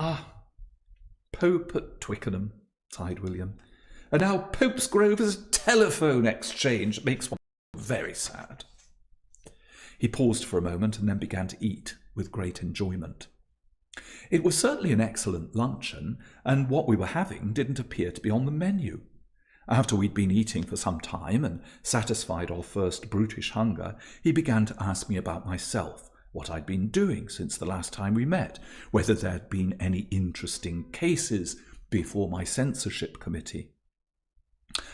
"Ah, Pope at Twickenham," sighed William. "And now Pope's Grove is a telephone exchange. It makes one very sad." He paused for a moment and then began to eat with great enjoyment. It was certainly an excellent luncheon, and what we were having didn't appear to be on the menu. After we'd been eating for some time and satisfied our first brutish hunger, he began to ask me about myself, what I'd been doing since the last time we met, whether there'd been any interesting cases before my censorship committee.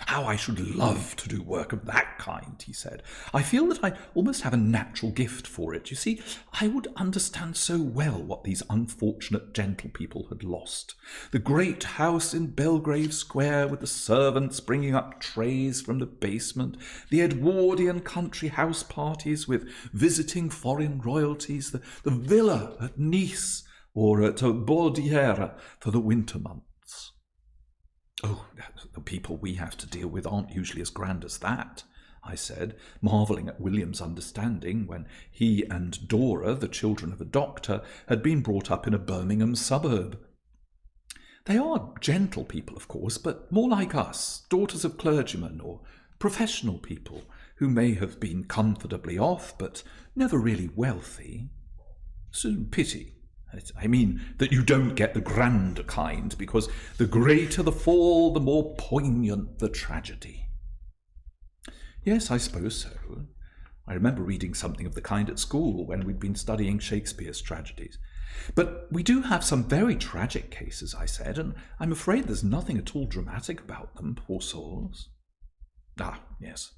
"How I should love to do work of that kind," he said. "I feel that I almost have a natural gift for it. You see, I would understand so well what these unfortunate gentlepeople had lost. The great house in Belgrave Square with the servants bringing up trays from the basement, the Edwardian country house parties with visiting foreign royalties, the villa at Nice or at Bordiera for the winter months. Oh, the people we have to deal with aren't usually as grand as that," I said, marvelling at William's understanding when he and Dora, the children of a doctor, had been brought up in a Birmingham suburb. "They are gentle people, of course, but more like us, daughters of clergymen or professional people who may have been comfortably off, but never really wealthy. It's a pity. I mean that you don't get the grander kind, because the greater the fall, the more poignant the tragedy." "Yes, I suppose so. I remember reading something of the kind at school when we'd been studying Shakespeare's tragedies. But we do have some very tragic cases," I said, "and I'm afraid there's nothing at all dramatic about them, poor souls." "Ah, yes."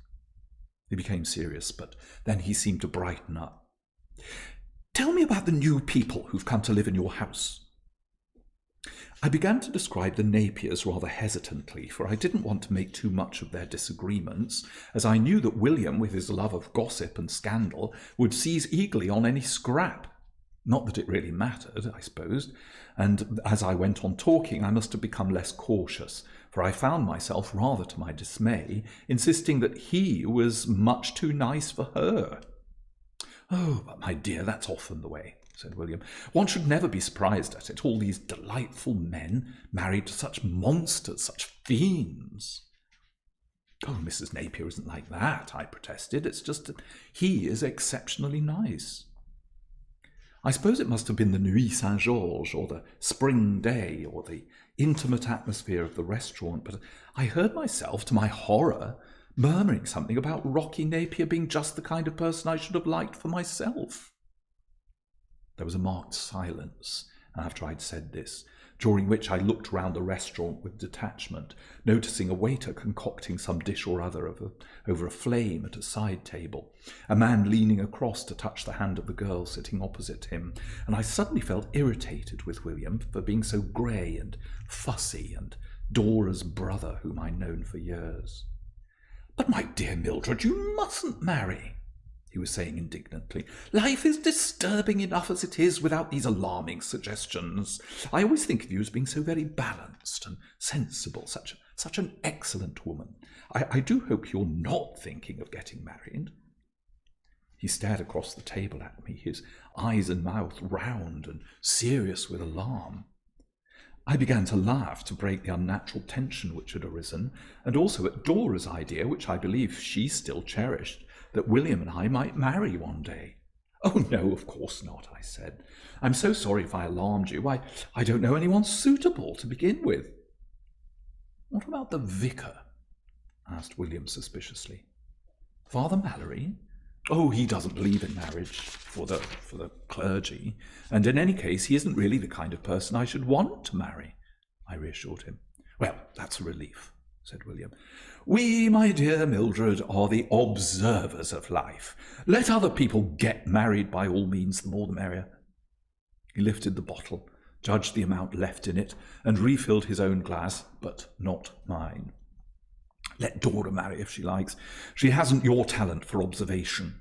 He became serious, but then he seemed to brighten up. "Tell me about the new people who've come to live in your house." I began to describe the Napiers rather hesitantly, for I didn't want to make too much of their disagreements, as I knew that William, with his love of gossip and scandal, would seize eagerly on any scrap. Not that it really mattered, I suppose, and as I went on talking I must have become less cautious, for I found myself, rather to my dismay, insisting that he was much too nice for her. "Oh, but my dear, that's often the way," said William. "One should never be surprised at it, all these delightful men married to such monsters, such fiends." "Oh, Mrs. Napier isn't like that," I protested. "It's just that he is exceptionally nice." I suppose it must have been the Nuit Saint-Georges, or the spring day, or the intimate atmosphere of the restaurant, but I heard myself, to my horror, murmuring something about Rocky Napier being just the kind of person I should have liked for myself. There was a marked silence after I'd said this, during which I looked round the restaurant with detachment, noticing a waiter concocting some dish or other over a flame at a side table, a man leaning across to touch the hand of the girl sitting opposite him, and I suddenly felt irritated with William for being so grey and fussy, and Dora's brother, whom I'd known for years. "But my dear Mildred, you mustn't marry," he was saying indignantly. "Life is disturbing enough as it is without these alarming suggestions. I always think of you as being so very balanced and sensible, such an excellent woman. I do hope you're not thinking of getting married." He stared across the table at me, his eyes and mouth round and serious with alarm. I began to laugh to break the unnatural tension which had arisen, and also at Dora's idea, which I believe she still cherished, that William and I might marry one day. "Oh, no, of course not," I said. "I'm so sorry if I alarmed you. I don't know anyone suitable to begin with." "What about the vicar?" asked William suspiciously. "Father Mallory? Oh, he doesn't believe in marriage for the clergy, and in any case he isn't really the kind of person I should want to marry," I reassured him. "Well, that's a relief," said William. "We, my dear Mildred, are the observers of life. Let other people get married by all means, the more the merrier." He lifted the bottle, judged the amount left in it, and refilled his own glass, but not mine. "Let Dora marry if she likes. She hasn't your talent for observation."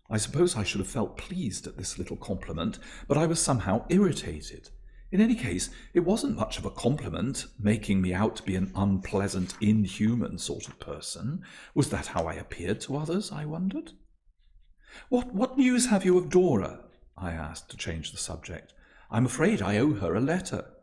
I suppose I should have felt pleased at this little compliment, but I was somehow irritated. In any case, it wasn't much of a compliment, making me out to be an unpleasant, inhuman sort of person. Was that how I appeared to others, I wondered? What news have you of Dora?" I asked, to change the subject. I'm afraid I owe her a letter."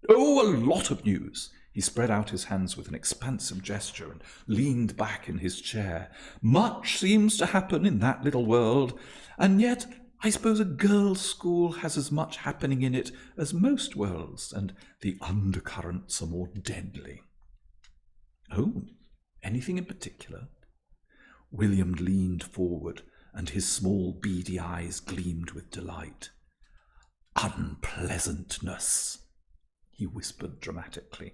"Oh, a lot of news." He spread out his hands with an expansive gesture and leaned back in his chair. "Much seems to happen in that little world, and yet I suppose a girls' school has as much happening in it as most worlds, and the undercurrents are more deadly." "Oh, anything in particular?" William leaned forward, and his small beady eyes gleamed with delight. "Unpleasantness," he whispered dramatically.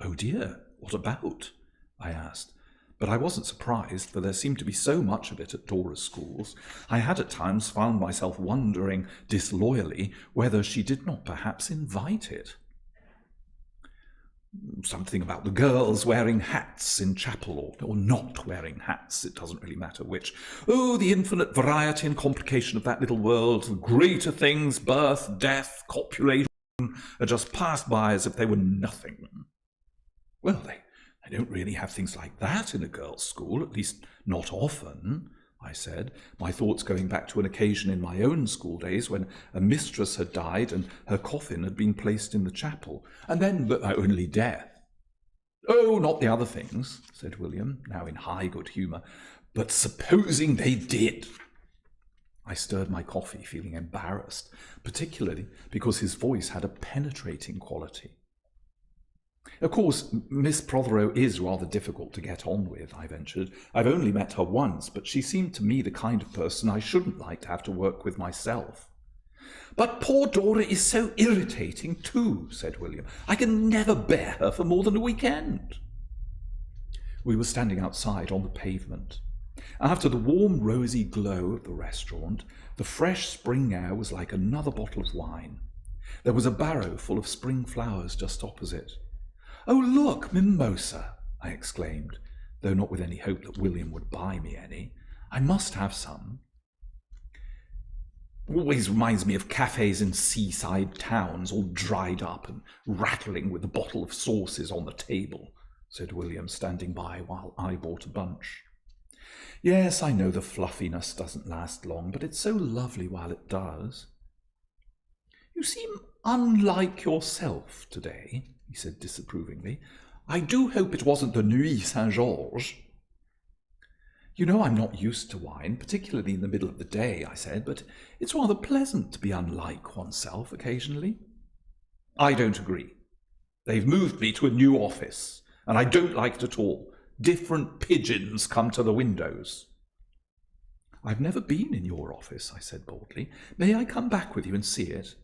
"Oh dear, what about?" I asked. But I wasn't surprised, for there seemed to be so much of it at Dora's schools. I had at times found myself wondering disloyally whether she did not perhaps invite it. "Something about the girls wearing hats in chapel, or not wearing hats, it doesn't really matter which. Oh, the infinite variety and complication of that little world. The greater things, birth, death, copulation, are just passed by as if they were nothing." "Well, they don't really have things like that in a girls' school, at least not often," I said, my thoughts going back to an occasion in my own school days when a mistress had died and her coffin had been placed in the chapel, and then only death. "Oh, not the other things," said William, now in high good humour, "but supposing they did." I stirred my coffee, feeling embarrassed, particularly because his voice had a penetrating quality. "Of course, Miss Prothero is rather difficult to get on with," I ventured. "I've only met her once, but she seemed to me the kind of person I shouldn't like to have to work with myself." "But poor Dora is so irritating too," said William. "I can never bear her for more than a weekend." We were standing outside on the pavement. After the warm, rosy glow of the restaurant, the fresh spring air was like another bottle of wine. There was a barrow full of spring flowers just opposite. "Oh, look, mimosa!" I exclaimed, though not with any hope that William would buy me any. "I must have some." "Always reminds me of cafes in seaside towns, all dried up and rattling with a bottle of sauces on the table," said William, standing by while I bought a bunch. "Yes, I know the fluffiness doesn't last long, but it's so lovely while it does." "You seem unlike yourself today," he said disapprovingly. "I do hope it wasn't the Nuit Saint-Georges." "You know I'm not used to wine, particularly in the middle of the day," I said, "but it's rather pleasant to be unlike oneself occasionally." "I don't agree. They've moved me to a new office, and I don't like it at all. Different pigeons come to the windows." "I've never been in your office," I said boldly. "May I come back with you and see it?"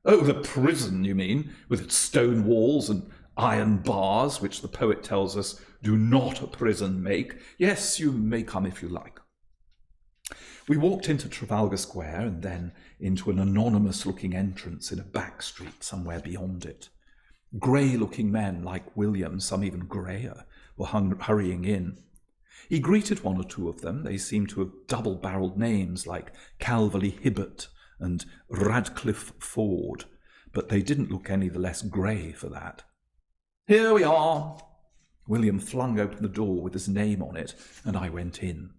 "Oh, the prison, you mean, with its stone walls and iron bars, which the poet tells us do not a prison make. Yes, you may come if you like." We walked into Trafalgar Square and then into an anonymous-looking entrance in a back street somewhere beyond it. Grey-looking men like William, some even greyer, were hurrying in. He greeted one or two of them. They seemed to have double-barrelled names like Calverley Hibbert and Radcliffe Ford, but they didn't look any the less grey for that. "Here we are." William flung open the door with his name on it, and I went in.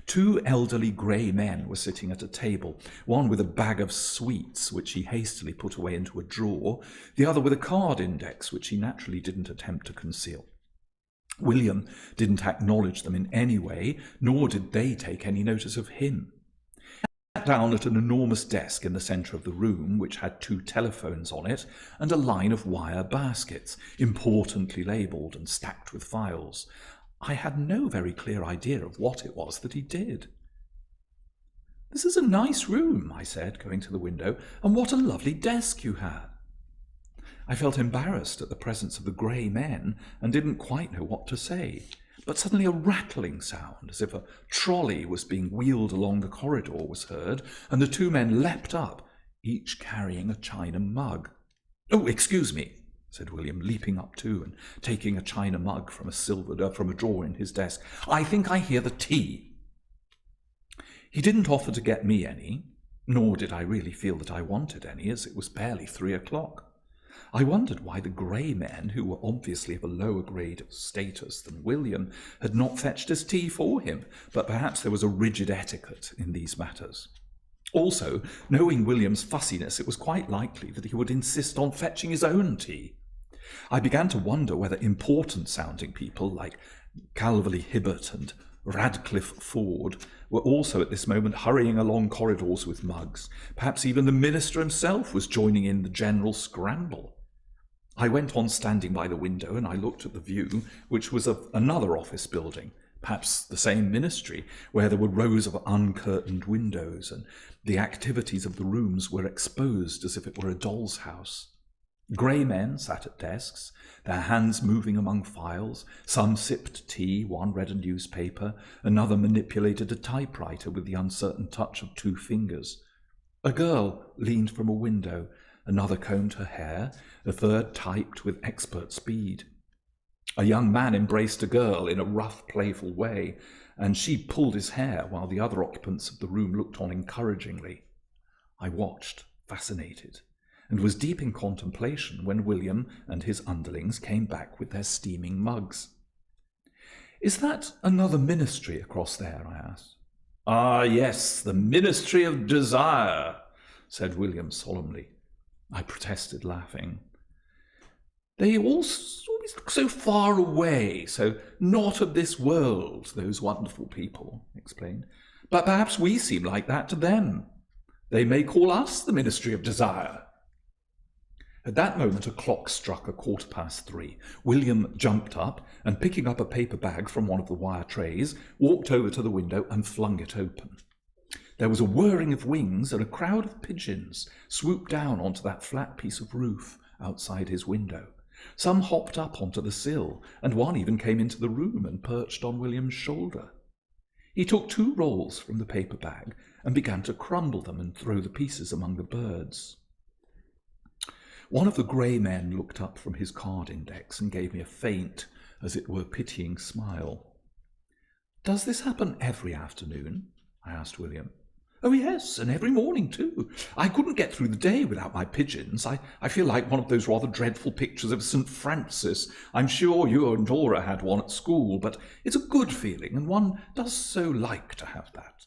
Two elderly grey men were sitting at a table, one with a bag of sweets, which he hastily put away into a drawer, the other with a card index, which he naturally didn't attempt to conceal. William didn't acknowledge them in any way, nor did they take any notice of him. He sat down at an enormous desk in the centre of the room, which had two telephones on it and a line of wire baskets, importantly labelled and stacked with files. I had no very clear idea of what it was that he did. "This is a nice room," I said, going to the window, "and what a lovely desk you have." I felt embarrassed at the presence of the grey men and didn't quite know what to say. But suddenly a rattling sound, as if a trolley was being wheeled along the corridor, was heard, and the two men leapt up, each carrying a china mug. "Oh, excuse me," said William, leaping up too and taking a china mug from a drawer in his desk. "I think I hear the tea." He didn't offer to get me any, nor did I really feel that I wanted any, as it was barely 3:00. I wondered why the grey men, who were obviously of a lower grade of status than William, had not fetched his tea for him, but perhaps there was a rigid etiquette in these matters. Also, knowing William's fussiness, it was quite likely that he would insist on fetching his own tea. I began to wonder whether important-sounding people like Calverley Hibbert and Radcliffe Ford were also at this moment hurrying along corridors with mugs. Perhaps even the minister himself was joining in the general scramble. I went on standing by the window and I looked at the view, which was of another office building, perhaps the same ministry, where there were rows of uncurtained windows and the activities of the rooms were exposed as if it were a doll's house. Grey men sat at desks, their hands moving among files. Some sipped tea, one read a newspaper, another manipulated a typewriter with the uncertain touch of 2 fingers. A girl leaned from a window, another combed her hair, a third typed with expert speed. A young man embraced a girl in a rough, playful way, and she pulled his hair while the other occupants of the room looked on encouragingly. I watched, fascinated, and was deep in contemplation when William and his underlings came back with their steaming mugs. "Is that another ministry across there?" I asked. "Ah, yes, the Ministry of Desire," said William solemnly. I protested, laughing. "They always look so far away, so not of this world, those wonderful people," he explained. "But perhaps we seem like that to them. They may call us the Ministry of Desire." At that moment a clock struck 3:15. William jumped up and, picking up a paper bag from one of the wire trays, walked over to the window and flung it open. There was a whirring of wings, and a crowd of pigeons swooped down onto that flat piece of roof outside his window. Some hopped up onto the sill, and one even came into the room and perched on William's shoulder. He took 2 rolls from the paper bag and began to crumble them and throw the pieces among the birds. One of the grey men looked up from his card index and gave me a faint, as it were pitying smile. "Does this happen every afternoon?" I asked William. "Oh, yes, and every morning, too. I couldn't get through the day without my pigeons. I feel like one of those rather dreadful pictures of St. Francis. I'm sure you and Dora had one at school, but it's a good feeling, and one does so like to have that."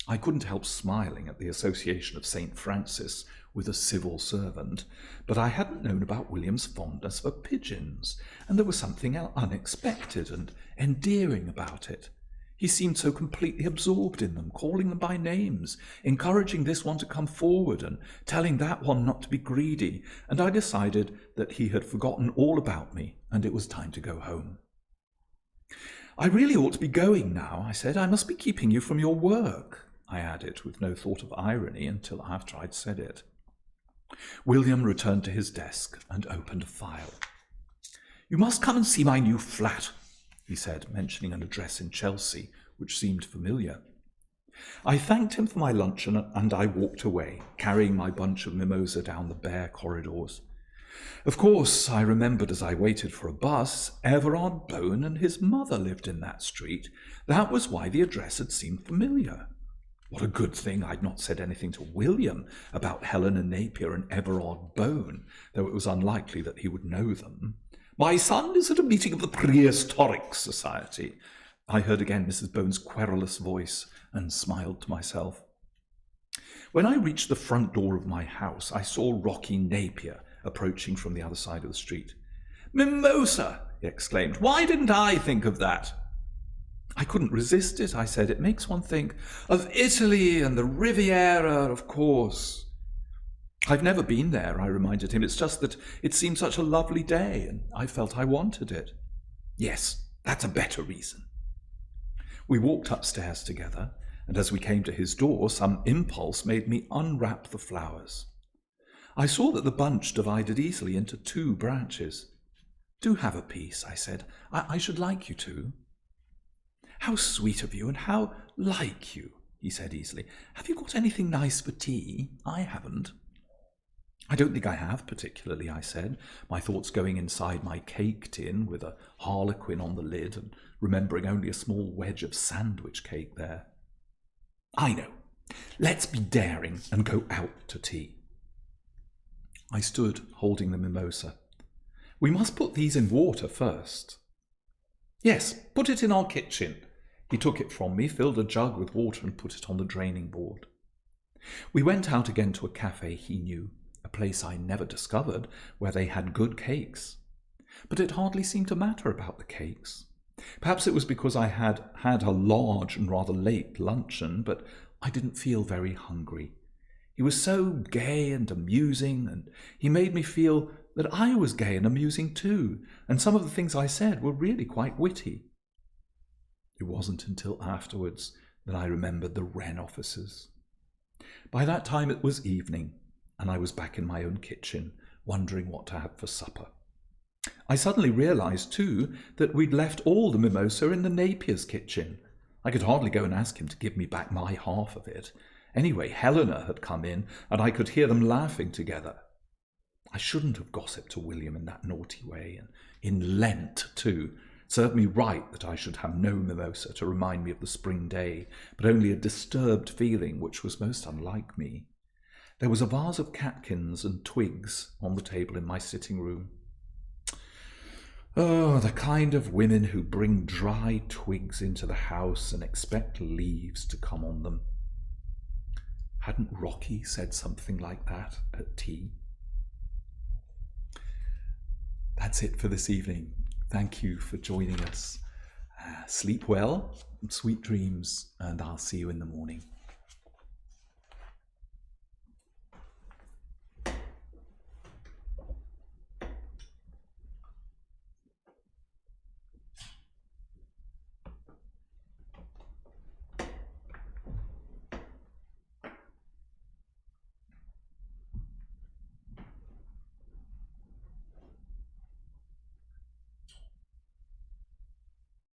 I couldn't help smiling at the association of St. Francis with a civil servant, but I hadn't known about William's fondness for pigeons, and there was something unexpected and endearing about it. He seemed so completely absorbed in them, calling them by names, encouraging this one to come forward and telling that one not to be greedy, and I decided that he had forgotten all about me and it was time to go home. "I really ought to be going now," I said. "I must be keeping you from your work," I added, with no thought of irony until after I'd said it. William returned to his desk and opened a file. "You must come and see my new flat," he said, mentioning an address in Chelsea, which seemed familiar. I thanked him for my luncheon and I walked away, carrying my bunch of mimosa down the bare corridors. Of course, I remembered as I waited for a bus, Everard Bone and his mother lived in that street. That was why the address had seemed familiar. What a good thing I'd not said anything to William about Helena Napier and Everard Bone, though it was unlikely that he would know them. "My son is at a meeting of the Prehistoric Society." I heard again Mrs. Bone's querulous voice and smiled to myself. When I reached the front door of my house, I saw Rocky Napier approaching from the other side of the street. "Mimosa!" he exclaimed. "Why didn't I think of that?" I couldn't resist it, I said. "It makes one think of Italy and the Riviera, of course." "I've never been there," I reminded him. "It's just that it seemed such a lovely day, and I felt I wanted it." "Yes, that's a better reason." We walked upstairs together, and as we came to his door, some impulse made me unwrap the flowers. I saw that the bunch divided easily into 2 branches. "Do have a piece," I said. I should like you to." "How sweet of you, and how like you," he said easily. "Have you got anything nice for tea? I haven't." "I don't think I have particularly," I said, my thoughts going inside my cake tin with a harlequin on the lid and remembering only a small wedge of sandwich cake there. "I know. Let's be daring and go out to tea." I stood holding the mimosa. "We must put these in water first." "Yes, put it in our kitchen." He took it from me, filled a jug with water and put it on the draining board. We went out again to a cafe he knew, a place I never discovered, where they had good cakes. But it hardly seemed to matter about the cakes. Perhaps it was because I had had a large and rather late luncheon, but I didn't feel very hungry. He was so gay and amusing, and he made me feel that I was gay and amusing too, and some of the things I said were really quite witty. It wasn't until afterwards that I remembered the Wren officers. By that time it was evening, and I was back in my own kitchen, wondering what to have for supper. I suddenly realised, too, that we'd left all the mimosa in the Napier's kitchen. I could hardly go and ask him to give me back my half of it. Anyway, Helena had come in, and I could hear them laughing together. I shouldn't have gossiped to William in that naughty way, and in Lent, too. Served me right that I should have no mimosa to remind me of the spring day, but only a disturbed feeling which was most unlike me. There was a vase of catkins and twigs on the table in my sitting room. Oh, the kind of women who bring dry twigs into the house and expect leaves to come on them. Hadn't Rocky said something like that at tea? That's it for this evening. Thank you for joining us. Sleep well, sweet dreams, and I'll see you in the morning.